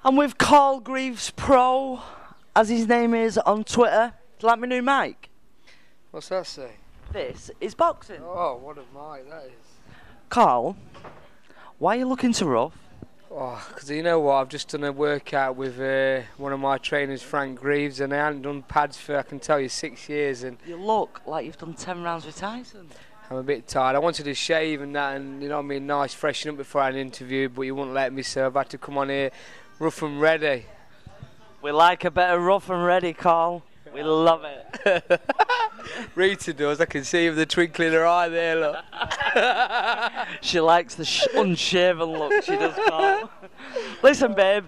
I'm with Carl Greaves Pro, as his name is on Twitter. Do you like my new mic? What's that say? This is boxing. Oh, what a mic that is. Carl, why are you looking so rough? Oh, because you know what, I've just done a workout with one of my trainers, Frank Greaves, and I haven't done pads for, I can tell you, 6 years. And You look like you've done 10 rounds with Tyson. I'm a bit tired. I wanted to shave and that, and you know what I mean, nice, freshen up before I had an interview, but you wouldn't let me, so I've had to come on here rough and ready. We like a bit of rough and ready, Carl. We love it. Rita does, I can see with the twinkle in her eye there, look. She likes the unshaven look, she does, Carl. Listen, babe,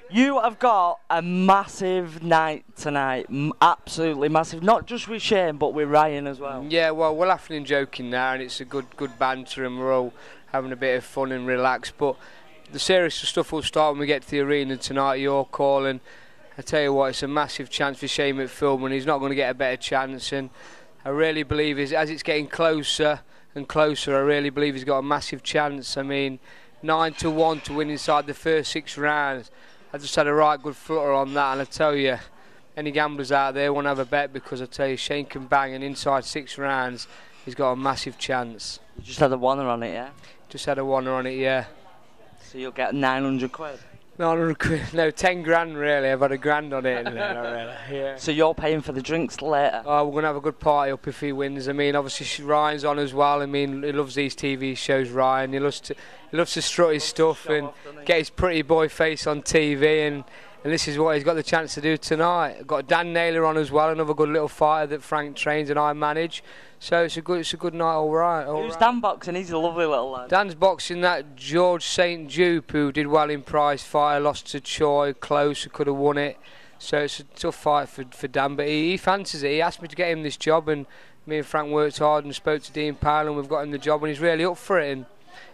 you have got a massive night tonight. Absolutely massive. Not just with Shane, but with Ryan as well. Yeah, well, we're laughing and joking now, and it's a good banter, and we're all having a bit of fun and relax. But the serious stuff will start when we get to the arena tonight, your call, and I tell you what, it's a massive chance for Shane Mcphilbin. He's not going to get a better chance, and I really believe as it's getting closer and closer, I really believe he's got a massive chance. I mean, 9-1 to win inside the first 6 rounds. I just had a right good flutter on that, and I tell you, any gamblers out there want to have a bet, because I tell you, Shane can bang, and inside 6 rounds, he's got a massive chance. You just had a oneer on it, yeah? Just had a oneer on it, yeah. So you'll get 900 quid? 900 quid, no, 10 grand really. I've had a grand on it, not really. Yeah. So you're paying for the drinks later? Oh, we're going to have a good party up if he wins. I mean, obviously Ryan's on as well. I mean, he loves these TV shows, Ryan. He loves to strut his stuff and get his pretty boy face on TV, and this is what he's got the chance to do tonight. I've got Dan Naylor on as well, another good little fighter that Frank trains and I manage. So it's a good night, all right. Who's Dan boxing? He's a lovely little lad. Dan's boxing that George St. Jupe, who did well in prize fight, lost to Choi, close, could have won it. So it's a tough fight for Dan, but he fancies it. He asked me to get him this job, and me and Frank worked hard and spoke to Dean Powell, and we've got him the job, and he's really up for it, and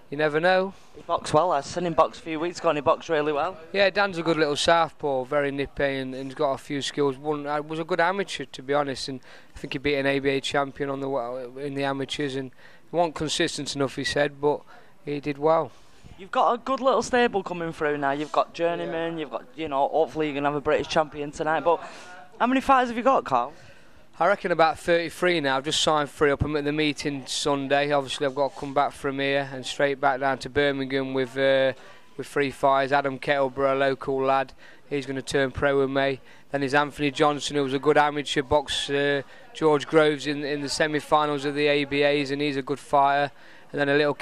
you never know. He boxed well. I've seen him box a few weeks ago, and he boxed really well. Yeah, Dan's a good little southpaw, very nippy, and he's got a few skills. Was a good amateur, to be honest, and I think he beat an ABA champion in the amateurs, and he wasn't consistent enough, he said, but he did well. You've got a good little stable coming through now. You've got Journeyman, you've got, hopefully you're going to have a British champion tonight, but how many fighters have you got, Carl? I reckon about 33 now. I've just signed 3 up. I'm at the meeting Sunday. Obviously, I've got to come back from here and straight back down to Birmingham with 3 fighters. Adam Kettleborough, a local lad, he's going to turn pro with me. Then there's Anthony Johnson, who was a good amateur boxer. George Greaves in the semi-finals of the ABAs, and he's a good fighter. And then a little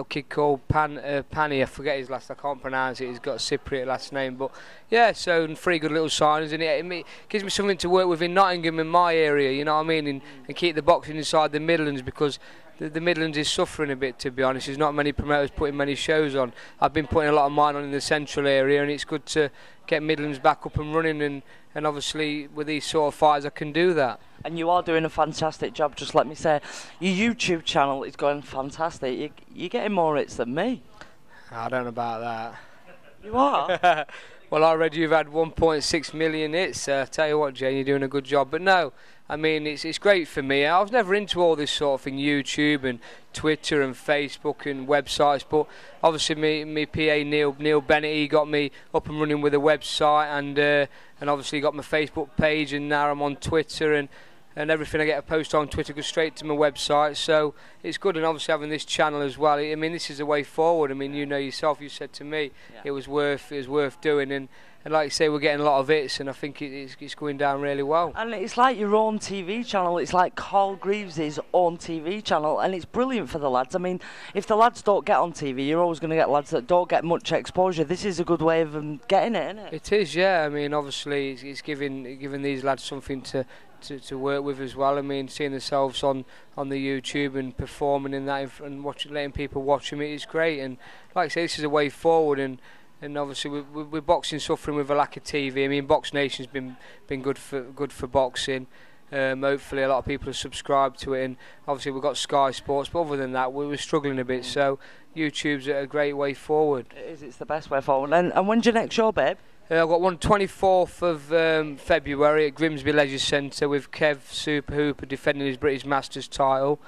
kid called Pani, I forget his last, I can't pronounce it, he's got a Cypriot last name, but yeah, so 3 good little signings, and it gives me something to work with in Nottingham, in my area, you know what I mean, and keep the boxing inside the Midlands, because the Midlands is suffering a bit, to be honest. There's not many promoters putting many shows on. I've been putting a lot of mine on in the central area, and it's good to get Midlands back up and running, and obviously with these sort of fights I can do that. And you are doing a fantastic job, just let me say. Your YouTube channel is going fantastic. You're getting more hits than me. I don't know about that. You are? Well, I read you've had 1.6 million hits. Tell you what, Jane, you're doing a good job. But no, I mean, it's great for me. I was never into all this sort of thing, YouTube and Twitter and Facebook and websites. But obviously, me PA Neil Bennett, he got me up and running with a website, and obviously got my Facebook page, and now I'm on Twitter, and everything I get a post on Twitter goes straight to my website, so it's good. And obviously having this channel as well, I mean, this is a way forward. I mean, you know yourself, you said to me, yeah, it was worth doing, and like you say, we're getting a lot of hits, and I think it's going down really well. And it's like your own TV channel. It's like Carl Greaves' own TV channel, and it's brilliant for the lads. I mean, if the lads don't get on TV, you're always going to get lads that don't get much exposure. This is a good way of them getting it, isn't it? It is, yeah. I mean, obviously it's giving these lads something to work with as well. I mean, seeing themselves on the YouTube and performing in that and letting people watch them, it's great. And like I say, this is a way forward. And obviously we're boxing suffering with a lack of TV. I mean, Box Nation's been good for boxing. Hopefully a lot of people have subscribed to it, and obviously we've got Sky Sports, but other than that we were struggling a bit, so YouTube's a great way forward. It's the best way forward. And when's your next show, babe? I've got one 24th of February at Grimsby Leisure Centre with Kev Super Hooper defending his British Masters title.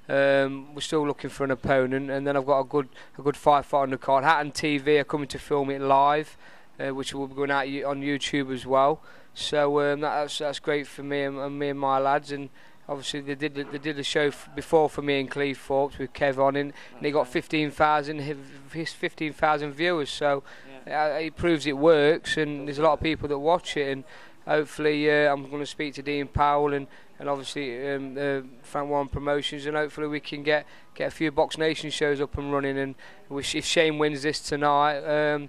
We're still looking for an opponent, and then I've got a good fight on the card. Hatton TV are coming to film it live. which will be going out on YouTube as well. So that's great for me and my lads. And obviously they did a show before for me in Cleethorpes with Kev on, and he got 15,000 viewers. So it proves it works, and there's a lot of people that watch it. And hopefully I'm going to speak to Dean Powell and obviously Frank Warren Promotions, and hopefully we can get a few Box Nation shows up and running. And if Shane wins this tonight,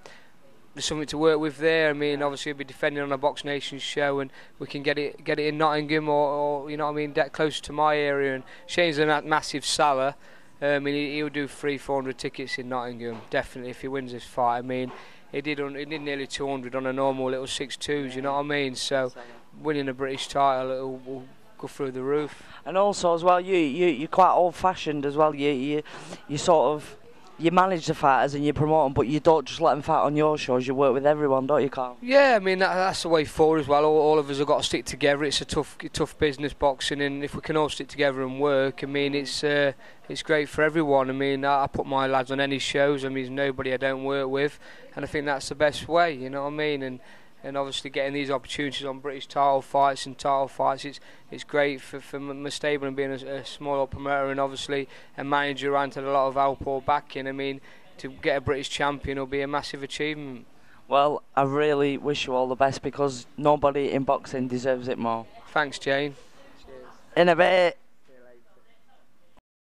there's something to work with there. I mean, obviously he'll be defending on a Box Nation show, and we can get it in Nottingham or you know what I mean, closer to my area. And Shane's a massive seller. I mean, he'll do 300-400 tickets in Nottingham definitely if he wins this fight. I mean, he did nearly 200 on a normal little 6-2s. You know what I mean? So winning a British title will go through the roof. And also as well, you're quite old-fashioned as well. You sort of, you manage the fighters and you promote them, but you don't just let them fight on your shows. You work with everyone, don't you, Carl? Yeah, I mean that's the way forward as well. All of us have got to stick together. It's a tough business, boxing, and if we can all stick together and work, I mean it's great for everyone. I mean I put my lads on any shows. I mean there's nobody I don't work with, and I think that's the best way. You know what I mean? And obviously getting these opportunities on British title fights, it's great for my stable, and being a small promoter and obviously a manager and a lot of Alport backing. I mean, to get a British champion will be a massive achievement. Well, I really wish you all the best, because nobody in boxing deserves it more. Thanks, Jane. Cheers. In a bit.